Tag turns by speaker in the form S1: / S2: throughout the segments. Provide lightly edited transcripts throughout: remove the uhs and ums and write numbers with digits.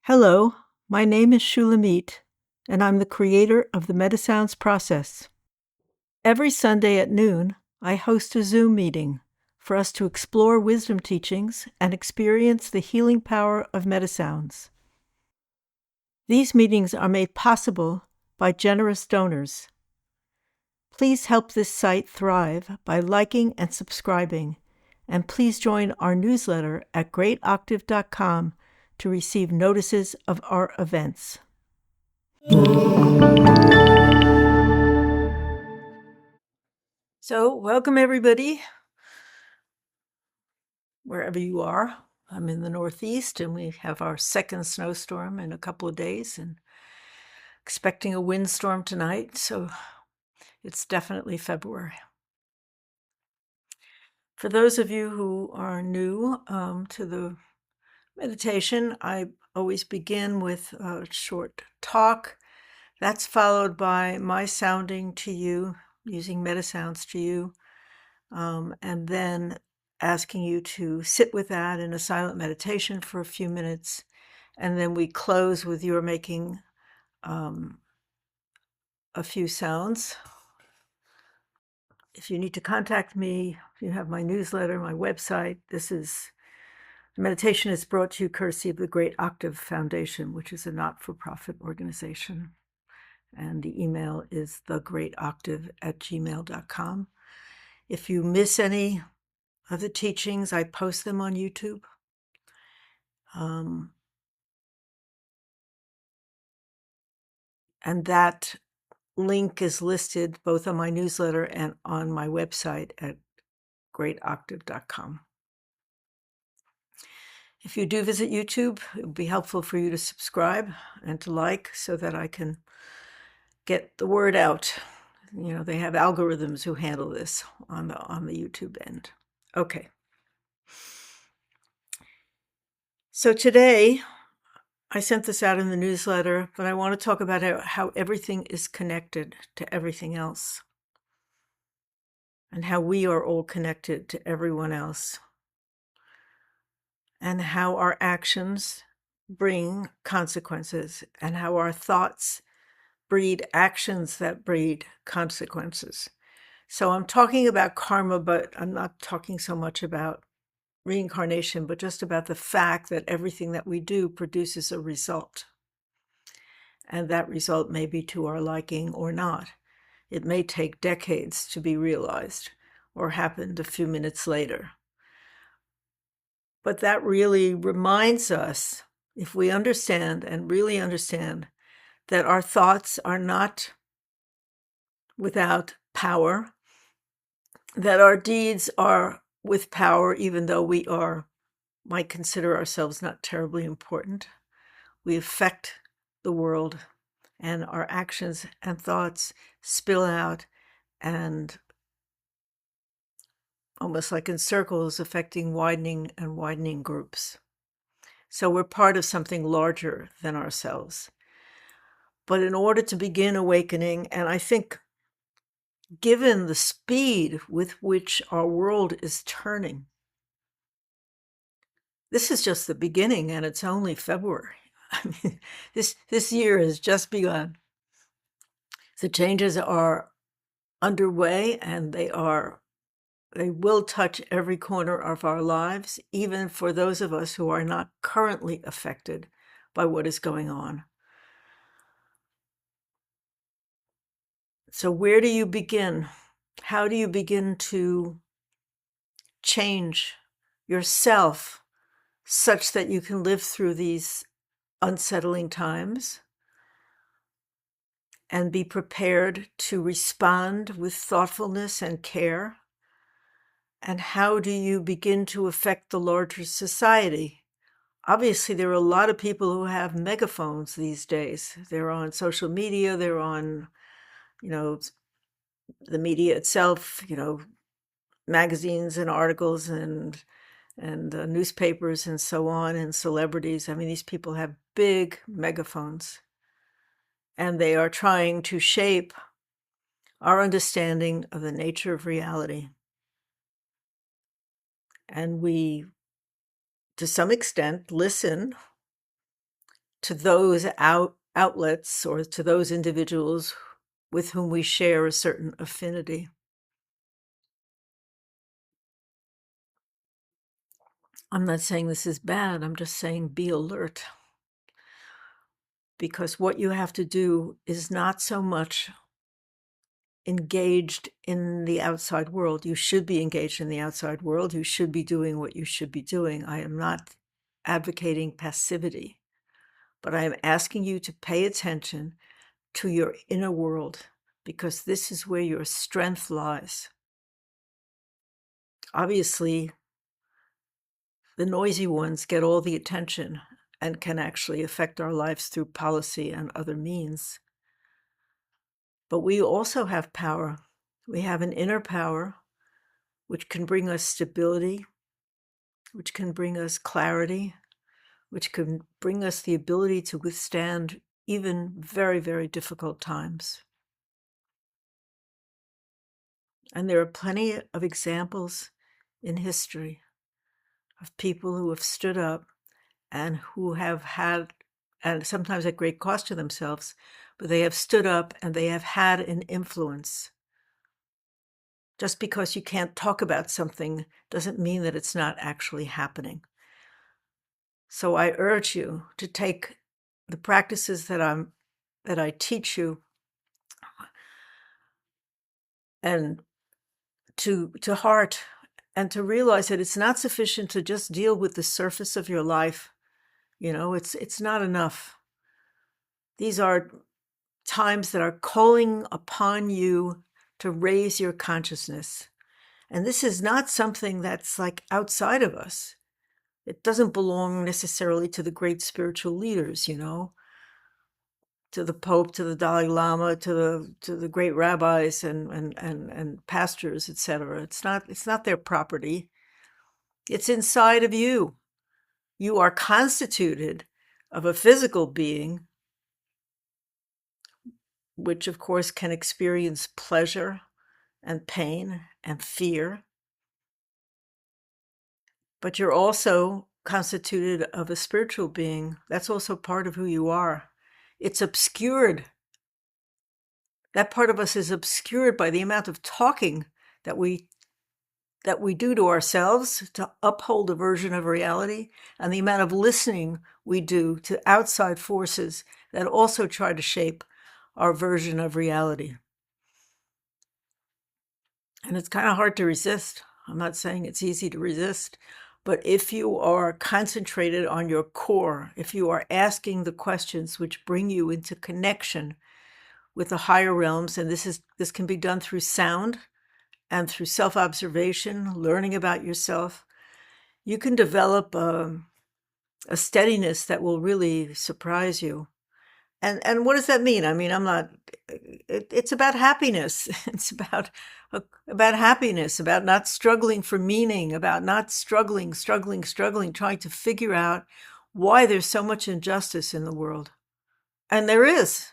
S1: Hello, my name is Shulamit, and I'm the creator of the MediSounds process. Every Sunday at noon, I host a Zoom meeting for us to explore wisdom teachings and experience the healing power of MediSounds. These meetings are made possible by generous donors. Please help this site thrive by liking and subscribing, and please join our newsletter at greatoctave.com to receive notices of our events. So, welcome everybody, wherever you are. I'm in the Northeast, and we have our second snowstorm in a couple of days, and expecting a windstorm tonight, so it's definitely February. For those of you who are new to the meditation, I always begin with a short talk. That's followed by my sounding to you, using MediSounds to you, and then asking you to sit with that in a silent meditation for a few minutes. And then we close with your making a few sounds. If you need to contact me, you have my newsletter, my website. Meditation is brought to you courtesy of the Great Octave Foundation, which is a not-for-profit organization. And the email is thegreatoctave@gmail.com. If you miss any of the teachings, I post them on YouTube. And that link is listed both on my newsletter and on my website at greatoctave.com. If you do visit YouTube, it would be helpful for you to subscribe and to like so that I can get the word out. You know, they have algorithms who handle this on the YouTube end. Okay. So today, I sent this out in the newsletter, but I want to talk about how everything is connected to everything else, and how we are all connected to everyone else, and how our actions bring consequences, and how our thoughts breed actions that breed consequences. So I'm talking about karma, but I'm not talking so much about reincarnation, but just about the fact that everything that we do produces a result. And that result may be to our liking or not. It may take decades to be realized or happened a few minutes later. But that really reminds us, if we understand and really understand, that our thoughts are not without power, that our deeds are with power, even though we might consider ourselves not terribly important. We affect the world, and our actions and thoughts spill out, and almost like in circles, affecting widening and widening groups. So we're part of something larger than ourselves. But in order to begin awakening, and I think given the speed with which our world is turning, this is just the beginning, and it's only February. I mean, this year has just begun. The changes are underway, and they will touch every corner of our lives, even for those of us who are not currently affected by what is going on. So where do you begin? How do you begin to change yourself such that you can live through these unsettling times and be prepared to respond with thoughtfulness and care? And how do you begin to affect the larger society? Obviously, there are a lot of people who have megaphones these days. They're on social media, they're on, the media itself, magazines and articles and newspapers and so on, and celebrities. I mean, these people have big megaphones, and they are trying to shape our understanding of the nature of reality. And we, to some extent, listen to those outlets or to those individuals with whom we share a certain affinity. I'm not saying this is bad, I'm just saying be alert. Because what you have to do is not so much engaged in the outside world. You should be engaged in the outside world. You should be doing what you should be doing. I am not advocating passivity, but I am asking you to pay attention to your inner world, because this is where your strength lies. Obviously, the noisy ones get all the attention and can actually affect our lives through policy and other means. But we also have power. We have an inner power which can bring us stability, which can bring us clarity, which can bring us the ability to withstand even very, very difficult times. And there are plenty of examples in history of people who have stood up and who have had, and sometimes at great cost to themselves, but they have stood up and they have had an influence. Just because you can't talk about something doesn't mean that it's not actually happening. So I urge you to take the practices that I teach you and to heart, and to realize that it's not sufficient to just deal with the surface of your life. You know, it's not enough. These are times that are calling upon you to raise your consciousness. And this is not something that's like outside of us. It doesn't belong necessarily to the great spiritual leaders, you know, to the Pope, to the Dalai Lama, to the great rabbis and pastors, etc. It's not their property. It's inside of you. You are constituted of a physical being, which of course can experience pleasure and pain and fear. But you're also constituted of a spiritual being. That's also part of who you are. It's obscured. That part of us is obscured by the amount of talking that we do to ourselves to uphold a version of reality, and the amount of listening we do to outside forces that also try to shape our version of reality. And it's kind of hard to resist. I'm not saying it's easy to resist, but if you are concentrated on your core, if you are asking the questions which bring you into connection with the higher realms, and this can be done through sound and through self-observation, learning about yourself, you can develop a steadiness that will really surprise you. And what does that mean? I mean, it's about happiness. It's about happiness, about not struggling for meaning, about not struggling, trying to figure out why there's so much injustice in the world. And there is.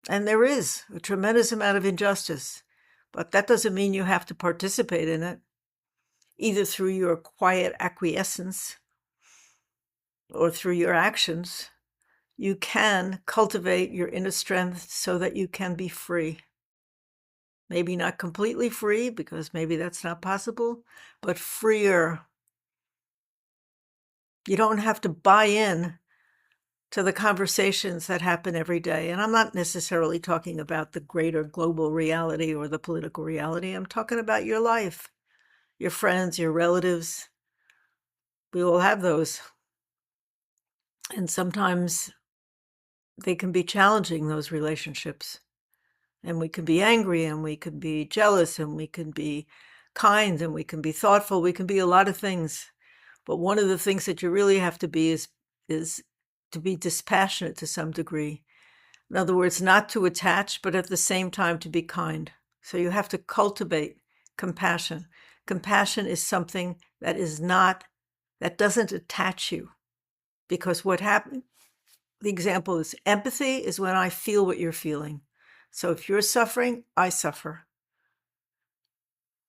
S1: And there is a tremendous amount of injustice. But that doesn't mean you have to participate in it, either through your quiet acquiescence or through your actions. You can cultivate your inner strength so that you can be free. Maybe not completely free, because maybe that's not possible, but freer. You don't have to buy in to the conversations that happen every day. And I'm not necessarily talking about the greater global reality or the political reality. I'm talking about your life, your friends, your relatives. We all have those. And sometimes they can be challenging, those relationships. And we can be angry, and we can be jealous, and we can be kind, and we can be thoughtful. We can be a lot of things. But one of the things that you really have to be is to be dispassionate to some degree. In other words, not to attach, but at the same time to be kind. So you have to cultivate compassion. Compassion is something that doesn't attach you. Because what happened, the example is empathy is when I feel what you're feeling. So if you're suffering, I suffer.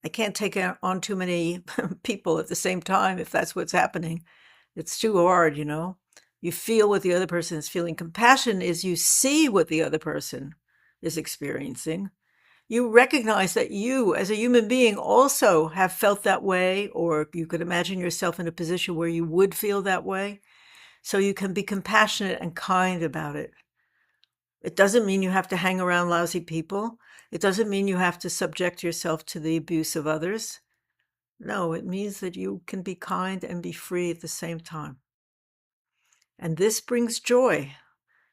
S1: I can't take on too many people at the same time if that's what's happening. It's too hard, you know. You feel what the other person is feeling. Compassion is you see what the other person is experiencing. You recognize that you, as a human being, also have felt that way, or you could imagine yourself in a position where you would feel that way. So you can be compassionate and kind about it. It doesn't mean you have to hang around lousy people. It doesn't mean you have to subject yourself to the abuse of others. No, it means that you can be kind and be free at the same time. And this brings joy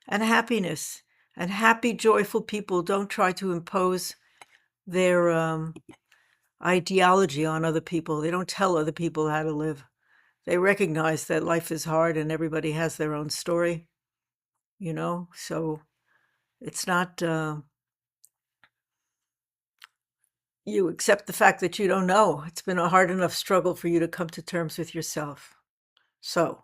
S1: and happiness. And happy, joyful people don't try to impose their ideology on other people. They don't tell other people how to live. They recognize that life is hard and everybody has their own story, so it's not, you accept the fact that you don't know. It's been a hard enough struggle for you to come to terms with yourself. So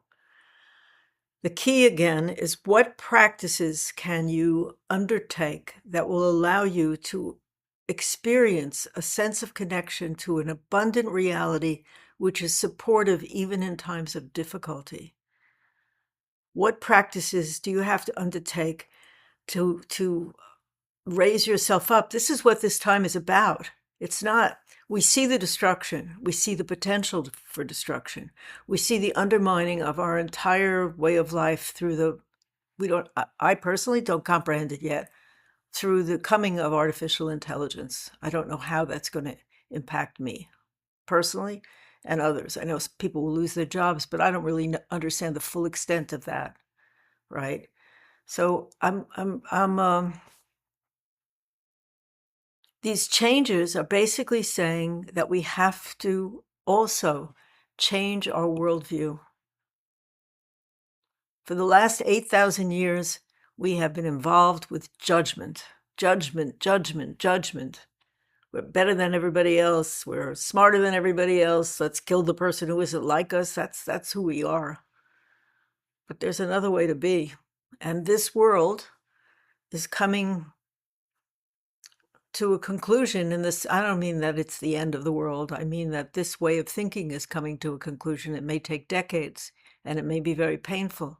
S1: the key again is, what practices can you undertake that will allow you to experience a sense of connection to an abundant reality which is supportive even in times of difficulty? What practices do you have to undertake to raise yourself up? This is what this time is about. It's not, we see the destruction. We see the potential for destruction. We see the undermining of our entire way of life I personally don't comprehend it yet, through the coming of artificial intelligence. I don't know how that's going to impact me personally and others. I know people will lose their jobs, but I don't really understand the full extent of that, right? So these changes are basically saying that we have to also change our worldview. For the last 8,000 years, we have been involved with judgment, judgment, judgment, judgment. We're better than everybody else. We're smarter than everybody else. Let's kill the person who isn't like us. That's who we are. But there's another way to be. And this world is coming to a conclusion in this. I don't mean that it's the end of the world. I mean that this way of thinking is coming to a conclusion. It may take decades and it may be very painful.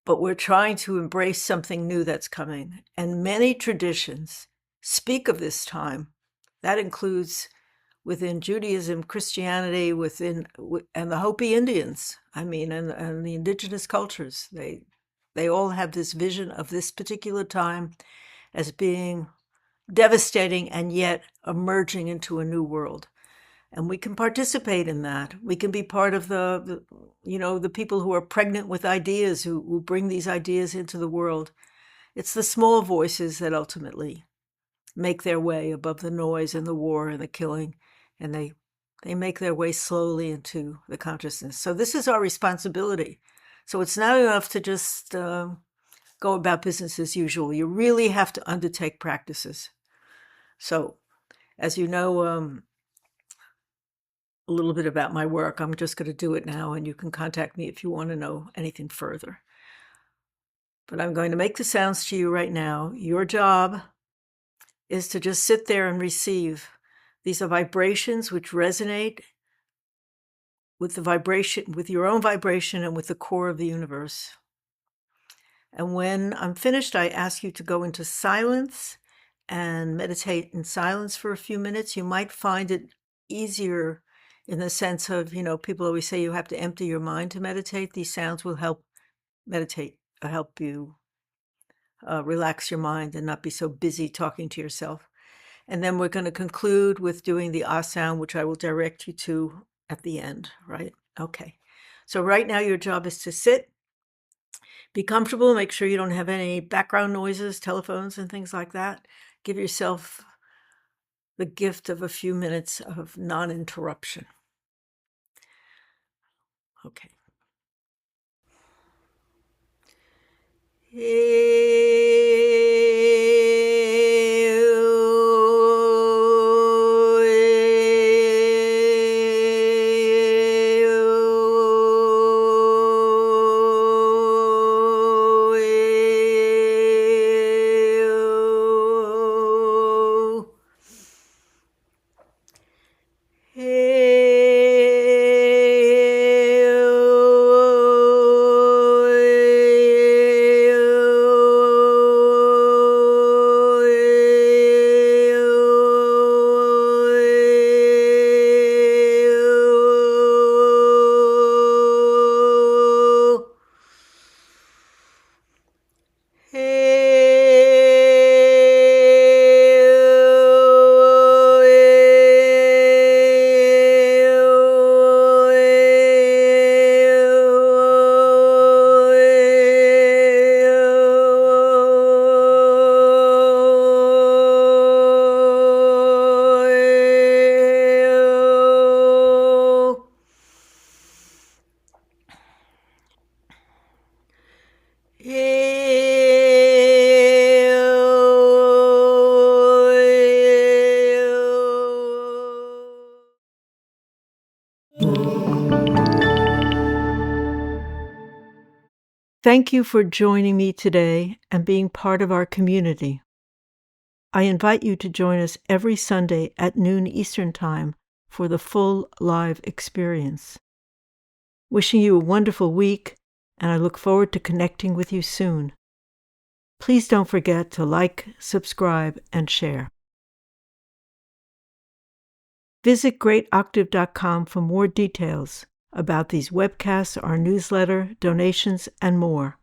S1: But we're trying to embrace something new that's coming. And many traditions speak of this time. That includes within Judaism, Christianity, and the Hopi Indians, and the indigenous cultures. They all have this vision of this particular time as being devastating and yet emerging into a new world. And we can participate in that. We can be part of the people who are pregnant with ideas, who bring these ideas into the world. It's the small voices that ultimately make their way above the noise and the war and the killing, and they make their way slowly into the consciousness. So this is our responsibility. So it's not enough to just go about business as usual. You really have to undertake practices. So, as you know, a little bit about my work. I'm just going to do it now, and you can contact me if you want to know anything further. But I'm going to make the sounds to you right now. Your job is to just sit there and receive. These are vibrations which resonate with the vibration, with your own vibration and with the core of the universe. And when I'm finished, I ask you to go into silence and meditate in silence for a few minutes. You might find it easier in the sense of, people always say you have to empty your mind to meditate. These sounds will help you relax your mind and not be so busy talking to yourself. And then we're going to conclude with doing the ah sound, which I will direct you to at the end, right? Okay. So right now your job is to sit, be comfortable, make sure you don't have any background noises, telephones and things like that. Give yourself the gift of a few minutes of non-interruption. Okay. Thank you for joining me today and being part of our community. I invite you to join us every Sunday at noon Eastern Time for the full live experience. Wishing you a wonderful week, and I look forward to connecting with you soon. Please don't forget to like, subscribe, and share. Visit greatoctave.com for more details about these webcasts, our newsletter, donations, and more.